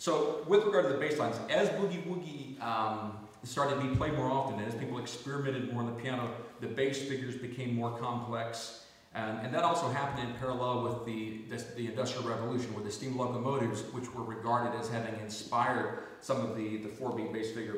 So with regard to the bass lines, as Boogie Woogie started to be played more often, and as people experimented more on the piano, the bass figures became more complex. And that also happened in parallel with the Industrial Revolution, with the steam locomotives, which were regarded as having inspired some of the 4-beat bass figure.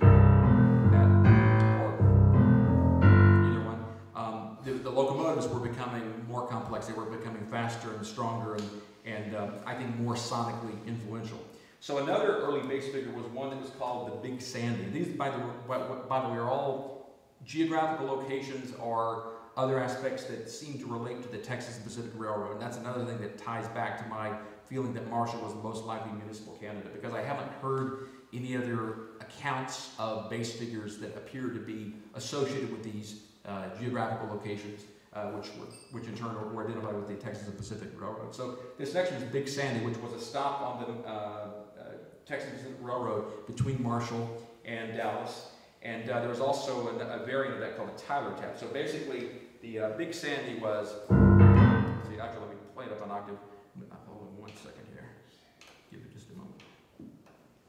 The locomotives were becoming more complex. They were becoming faster and stronger, and I think more sonically influential. So another early bass figure was one that was called the Big Sandy. These, by the way, are all geographical locations or other aspects that seem to relate to the Texas and Pacific Railroad. And that's another thing that ties back to my feeling that Marshall was the most likely municipal candidate, because I haven't heard any other accounts of bass figures that appear to be associated with these geographical locations, which in turn were identified with the Texas and Pacific Railroad. So this next one is Big Sandy, which was a stop on the Texas and Pacific Railroad between Marshall and Dallas. And there was also a variant of that called a Tyler tap. So basically, the Big Sandy was, see, actually, let me play it up an octave. Hold on 1 second here. Give it just a moment.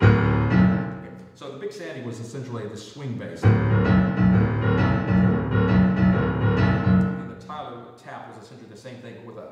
Okay. So the Big Sandy was essentially the swing bass. And the Tyler tap was essentially the same thing, but with a,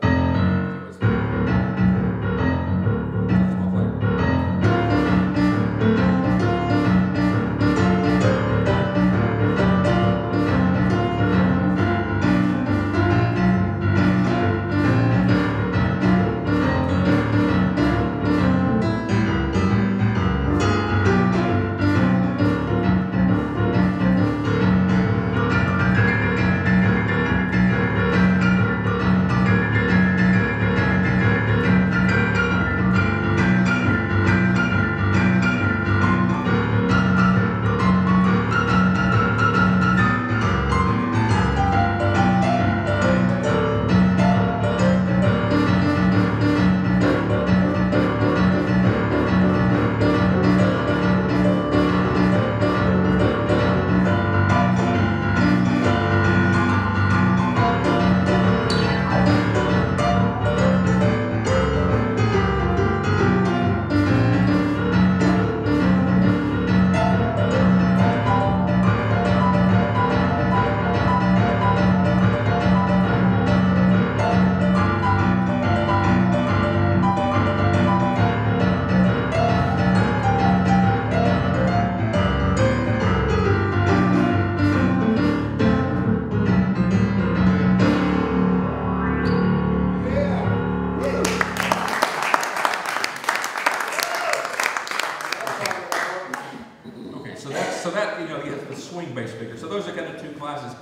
so that, you know, the swing bass figure. So those are kind of two classes.